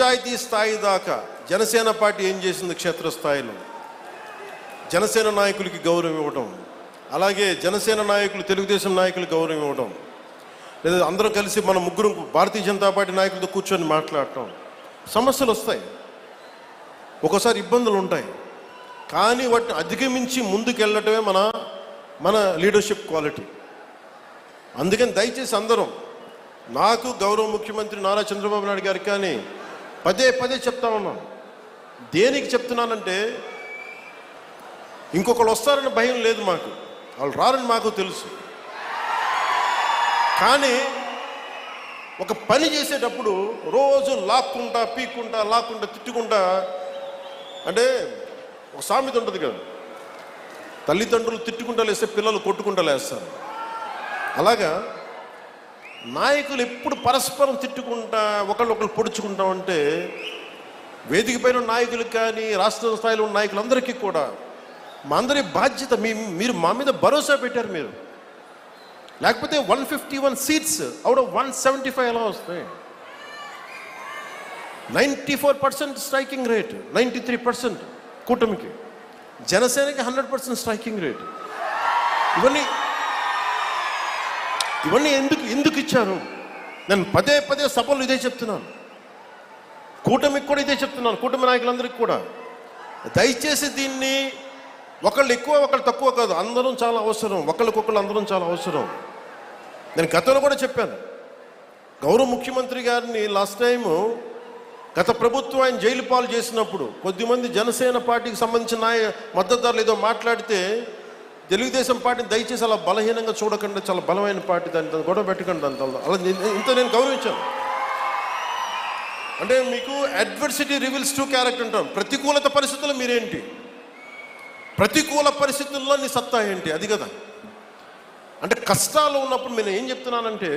పంచాయతీ స్థాయి దాకా జనసేన పార్టీ ఏం చేసింది? క్షేత్రస్థాయిలో జనసేన నాయకులకి గౌరవం ఇవ్వడం, అలాగే జనసేన నాయకులు తెలుగుదేశం నాయకులు గౌరవం ఇవ్వడం, లేదా అందరం కలిసి మన ముగ్గురు భారతీయ జనతా పార్టీ నాయకులతో కూర్చొని మాట్లాడటం. సమస్యలు వస్తాయి, ఒక్కోసారి ఇబ్బందులు ఉంటాయి, కానీ వాటిని అధిగమించి ముందుకెళ్ళటమే మన లీడర్షిప్ క్వాలిటీ. అందుకని దయచేసి అందరం, నాకు గౌరవ ముఖ్యమంత్రి నారా చంద్రబాబు నాయుడు గారికి కానీ పదే పదే చెప్తా ఉన్నాను. దేనికి చెప్తున్నానంటే, ఇంకొకళ్ళు వస్తారని భయం లేదు మాకు, వాళ్ళు రారని మాకు తెలుసు. కానీ ఒక పని చేసేటప్పుడు రోజు లాక్కుంటా పీక్కుంటా లాక్కుంటా తిట్టుకుంటా, అంటే ఒక సామెత ఉంటుంది కదా, తల్లిదండ్రులు తిట్టుకుంటా లేస్తే పిల్లలు కొట్టుకుంటా లేస్తారు. అలాగా నాయకులు ఎప్పుడు పరస్పరం తిట్టుకుంటా ఒకళ్ళు పొడుచుకుంటా ఉంటే, వేదిక పైన నాయకులకు కానీ రాష్ట్ర స్థాయిలో ఉన్న నాయకులందరికీ కూడా మా అందరి బాధ్యత, మీరు మా మీద భరోసా పెట్టారు. మీరు లేకపోతే 151 సీట్స్ అవుట్ ఆఫ్ 175 ఎలా వస్తాయి? 94% స్ట్రైకింగ్ రేట్, 93% కూటమికి, జనసేనకి 100% స్ట్రైకింగ్ రేట్. ఇవన్నీ ఎందుకు ఇచ్చారు? నేను పదే పదే సభలు ఇదే చెప్తున్నాను, కూటమికి కూడా ఇదే చెప్తున్నాను, కూటమి నాయకులందరికీ కూడా. దయచేసి దీన్ని ఒకళ్ళు ఎక్కువ ఒకళ్ళు తక్కువ కాదు, అందరం చాలా అవసరం, ఒకళ్ళకొకళ్ళు అందరం చాలా అవసరం. నేను గతంలో కూడా చెప్పాను, గౌరవ ముఖ్యమంత్రి గారిని లాస్ట్ టైము గత ప్రభుత్వం ఆయన జైలు పాలు చేసినప్పుడు కొద్దిమంది జనసేన పార్టీకి సంబంధించిన మద్దతుదారులు ఏదో మాట్లాడితే, తెలుగుదేశం పార్టీని దయచేసి అలా బలహీనంగా చూడకుండా, చాలా బలమైన పార్టీ, దాన్ని గొడవ పెట్టకండి అంత అలా ఇంత నేను గౌరవించాను. అంటే మీకు అడ్వర్సిటీ రివీల్స్ ట్రూ క్యారెక్టర్ అంటాం. ప్రతికూలత పరిస్థితుల్లో మీరేంటి, ప్రతికూల పరిస్థితుల్లో నీ సత్తా ఏంటి, అది కదా. అంటే కష్టాలు ఉన్నప్పుడు నేను ఏం చెప్తున్నానంటే,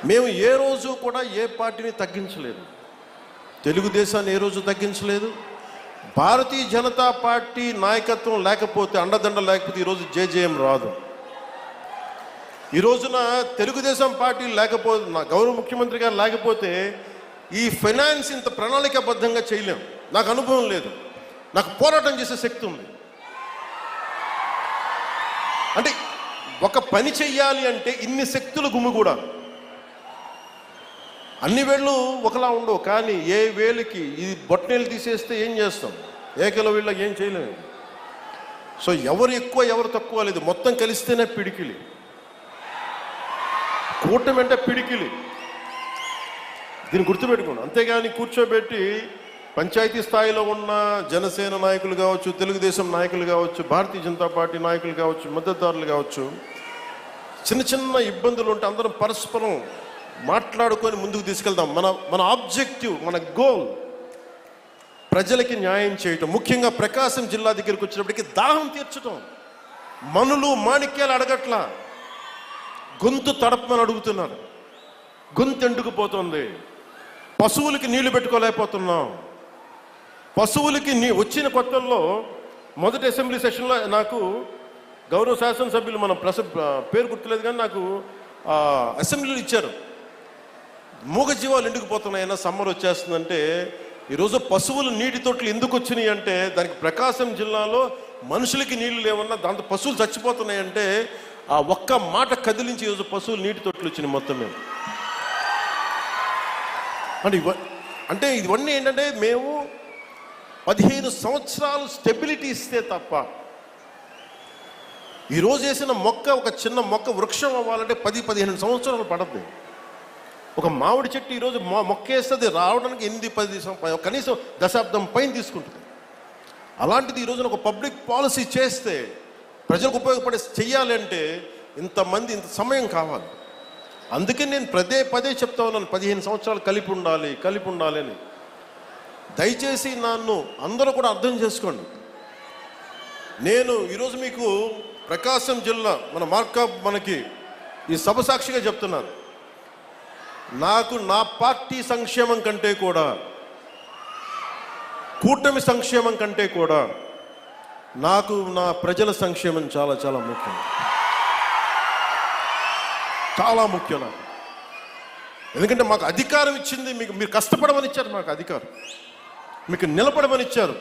మేము ఏ రోజు కూడా ఏ పార్టీని తగ్గించలేదు, తెలుగుదేశాన్ని ఏ రోజు తగ్గించలేదు. భారతీయ జనతా పార్టీ నాయకత్వం లేకపోతే, అండదండ లేకపోతే ఈరోజు జేజేఎం రాదు. ఈ రోజున తెలుగుదేశం పార్టీ లేకపోతే, నా గౌరవ ముఖ్యమంత్రి గారు లేకపోతే ఈ ఫైనాన్స్ ఇంత ప్రణాళికాబద్ధంగా చేయలేం. నాకు అనుభవం లేదు, నాకు పోరాటం చేసే శక్తి ఉంది. అంటే ఒక పని చెయ్యాలి అంటే ఇన్ని శక్తులు గుమిగూడాలి. అన్ని వేళ్ళు ఒకలా ఉండవు, కానీ ఏ వేలికి ఇది బొట్టనేలు తీసేస్తే ఏం చేస్తాం, ఏకల వీళ్ళకి ఏం చేయలేము. సో ఎవరు ఎక్కువ ఎవరు తక్కువ లేదు, మొత్తం కలిస్తేనే పిడికిలి. కూటమి అంటే పిడికిలి, దీన్ని గుర్తుపెట్టుకోండి. అంతేగాని కూర్చోబెట్టి పంచాయతీ స్థాయిలో ఉన్న జనసేన నాయకులు కావచ్చు, తెలుగుదేశం నాయకులు కావచ్చు, భారతీయ జనతా పార్టీ నాయకులు కావచ్చు, మద్దతుదారులు కావచ్చు, చిన్న చిన్న ఇబ్బందులు ఉంటే అందరం పరస్పరం మాట్లాడుకొని ముందుకు తీసుకెళ్దాం. మన ఆబ్జెక్టివ్, మన గోల్ ప్రజలకి న్యాయం చేయటం. ముఖ్యంగా ప్రకాశం జిల్లా దగ్గరికి వచ్చినప్పటికీ దాహం తీర్చటం. మనులు మాణిక్యాలు అడగట్లా, గొంతు తడపమని అడుగుతున్నారు. గొంతు ఎండుకుపోతుంది, పశువులకి నీళ్లు పెట్టుకోలేకపోతున్నాం. పశువులకి వచ్చిన కొత్తల్లో మొదటి అసెంబ్లీ సెషన్లో నాకు గౌరవ శాసనసభ్యులు, మన పేరు గుర్తులేదు కానీ నాకు అసెంబ్లీలో ఇచ్చారు, మూగజీవాలు ఎండుకుపోతున్నాయన్నా సమ్మర్ వచ్చేస్తుందంటే. ఈరోజు పశువులు నీటి తొట్లు ఎందుకు వచ్చినాయి అంటే, దానికి ప్రకాశం జిల్లాలో మనుషులకి నీళ్లు లేవన్నా దాంతో పశువులు చచ్చిపోతున్నాయంటే, ఆ ఒక్క మాట కదిలించి ఈరోజు పశువులు నీటి తొట్లు వచ్చినాయి మొత్తం మేము. అంటే ఇవన్నీ ఏంటంటే, మేము 15 సంవత్సరాలు స్టెబిలిటీ ఇస్తే తప్ప, ఈరోజు వేసిన మొక్క, ఒక చిన్న మొక్క వృక్షం అవ్వాలంటే 10-15 సంవత్సరాలు పడద్దు. ఒక మామిడి చెట్టు ఈరోజు మొక్క వేస్తుంది రావడానికి 8-10 కనీసం దశాబ్దం పైన తీసుకుంటుంది. అలాంటిది ఈరోజున ఒక పబ్లిక్ పాలసీ చేస్తే, ప్రజలకు ఉపయోగపడే చెయ్యాలి అంటే ఇంతమంది ఇంత సమయం కావాలి. అందుకే నేను పదే చెప్తా ఉన్నాను, 15 సంవత్సరాలు కలిపి ఉండాలి అని. దయచేసి నన్ను అందరూ కూడా అర్థం చేసుకోండి. నేను ఈరోజు మీకు ప్రకాశం జిల్లా మనకి ఈ సభ సాక్షిగా చెప్తున్నాను, నాకు నా పార్టీ సంక్షేమం కంటే కూడా, కూటమి సంక్షేమం కంటే కూడా నాకు నా ప్రజల సంక్షేమం చాలా చాలా ముఖ్యం, చాలా ముఖ్యం నాకు. ఎందుకంటే మాకు అధికారం ఇచ్చింది, మీరు కష్టపడమని ఇచ్చారు, మాకు అధికారం, మీకు నిలబడమని ఇచ్చారు,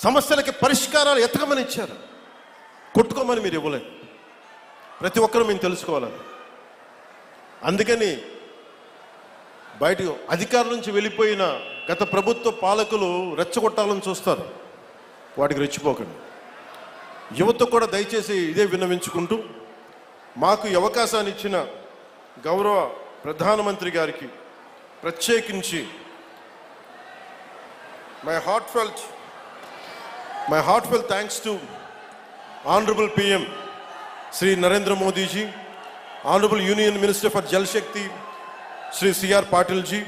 సమస్యలకి పరిష్కారాలు ఎతకమని ఇచ్చారు, కొట్టుకోమని మీరు ఇవ్వలేదు. ప్రతి ఒక్కరూ మేము తెలుసుకోవాలని. అందుకని బయట అధికారం నుంచి వెళ్ళిపోయిన గత ప్రభుత్వ పాలకులు రెచ్చగొట్టాలని చూస్తారు. వాటికి రెచ్చిపోకండి. యువత కూడా దయచేసి ఇదే విన్నవించుకుంటూ, మాకు ఈ అవకాశాన్ని ఇచ్చిన గౌరవ ప్రధానమంత్రి గారికి ప్రత్యేకించి my heartfelt thanks to Honorable PM Sri Narendra Modi ji, Honorable Union Minister for Jal Shakti Sri C.R. Patil ji,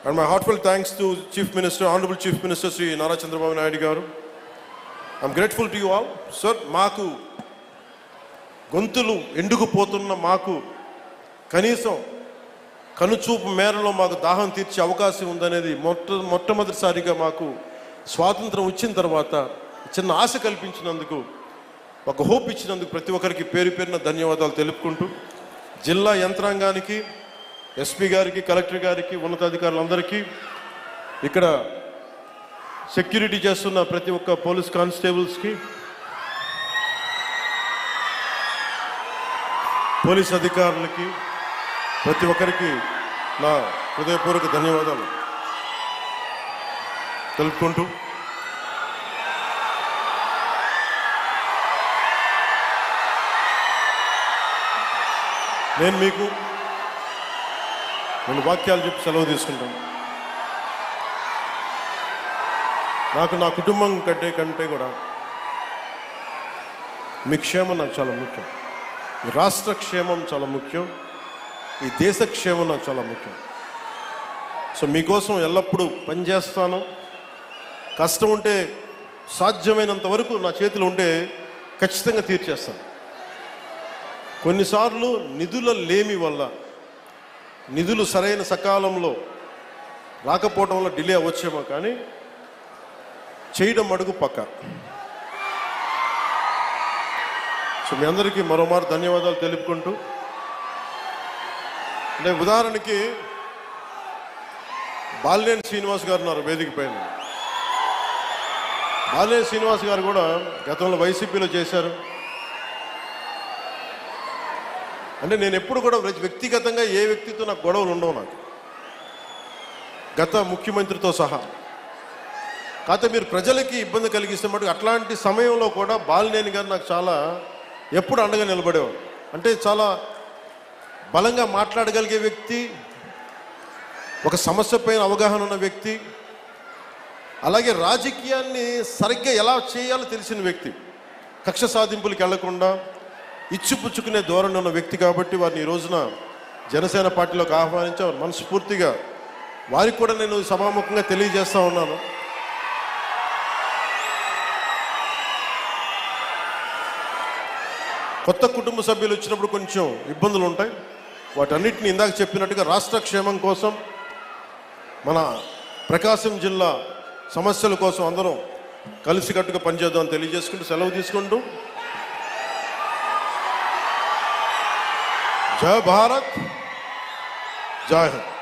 and my heartfelt thanks to Honorable Chief Minister Sri Nara Chandrababu Naidu garu. I'm grateful to you all. Sir, మాకు గొంతులు ఎండుకుపోతున్న మాకు కనీసం కనుచూపు మేరలో మాకు దాహం తీర్చే అవకాశం ఉందనేది మొట్టమొదటిసారిగా మాకు స్వాతంత్రం వచ్చిన తర్వాత చిన్న ఆశ కల్పించినందుకు, ఒక హోప్ ఇచ్చినందుకు ప్రతి ఒక్కరికి పేరు పేరున ధన్యవాదాలు తెలుపుకుంటూ, జిల్లా యంత్రాంగానికి, ఎస్పీ గారికి, కలెక్టర్ గారికి, ఉన్నతాధికారులందరికీ, ఇక్కడ సెక్యూరిటీ చేస్తున్న ప్రతి ఒక్క పోలీస్ కానిస్టేబుల్స్కి, పోలీస్ అధికారులకి, ప్రతి ఒక్కరికి నా హృదయపూర్వక ధన్యవాదాలు తెలుపుకుంటూ, నేను మీకు 2 వాక్యాలు చెప్పి సెలవు తీసుకుంటాను. నాకు నా కుటుంబం కంటే కూడా మీ క్షేమం నాకు చాలా ముఖ్యం. ఈ రాష్ట్ర క్షేమం చాలా ముఖ్యం. ఈ దేశ క్షేమం నాకు చాలా ముఖ్యం. సో మీకోసం ఎల్లప్పుడూ పనిచేస్తాను. కష్టం ఉంటే సాధ్యమైనంత వరకు నా చేతిలో ఉంటే ఖచ్చితంగా తీర్చేస్తాను. కొన్నిసార్లు నిధుల లేమి వల్ల, నిధులు సరైన సకాలంలో రాకపోవడం వల్ల డిలే అవ్వచ్చేమో, కానీ చేయడం అడుగు పక్క. సో మీ అందరికీ మరోమారు ధన్యవాదాలు తెలుపుకుంటూ, అంటే ఉదాహరణకి బాలినేని శ్రీనివాస్ గారు ఉన్నారు వేదిక పైన. బాలినేని శ్రీనివాస్ గారు కూడా గతంలో వైసీపీలో చేశారు. అంటే నేను ఎప్పుడు కూడా వ్యక్తిగతంగా ఏ వ్యక్తితో నాకు గొడవలు ఉండవు, నాకు గత ముఖ్యమంత్రితో సహా. కాకపోతే మీరు ప్రజలకి ఇబ్బంది కలిగిస్తే మటుకు అట్లాంటి సమయంలో కూడా బాలినేని గారు నాకు చాలా ఎప్పుడు అండగా నిలబడేవారు. అంటే చాలా బలంగా మాట్లాడగలిగే వ్యక్తి, ఒక సమస్య పైన అవగాహన ఉన్న వ్యక్తి, అలాగే రాజకీయాన్ని సరిగ్గా ఎలా చేయాలో తెలిసిన వ్యక్తి, కక్ష సాధింపులకు వెళ్లకుండా ఇచ్చిపుచ్చుకునే ధోరణి ఉన్న వ్యక్తి. కాబట్టి వారిని ఈ రోజున జనసేన పార్టీలోకి ఆహ్వానించి మనస్ఫూర్తిగా వారికి కూడా నేను సభాముఖంగా తెలియజేస్తా ఉన్నాను. కొత్త కుటుంబ సభ్యులు వచ్చినప్పుడు కొంచెం ఇబ్బందులు ఉంటాయి. వాటన్నిటిని ఇందాక చెప్పినట్టుగా రాష్ట్ర క్షేమం కోసం, మన ప్రకాశం జిల్లా సమస్యల కోసం అందరం కలిసికట్టుగా పనిచేద్దామని తెలియజేసుకుంటూ సెలవు తీసుకుంటూ, జై భారత్, జై హింద్.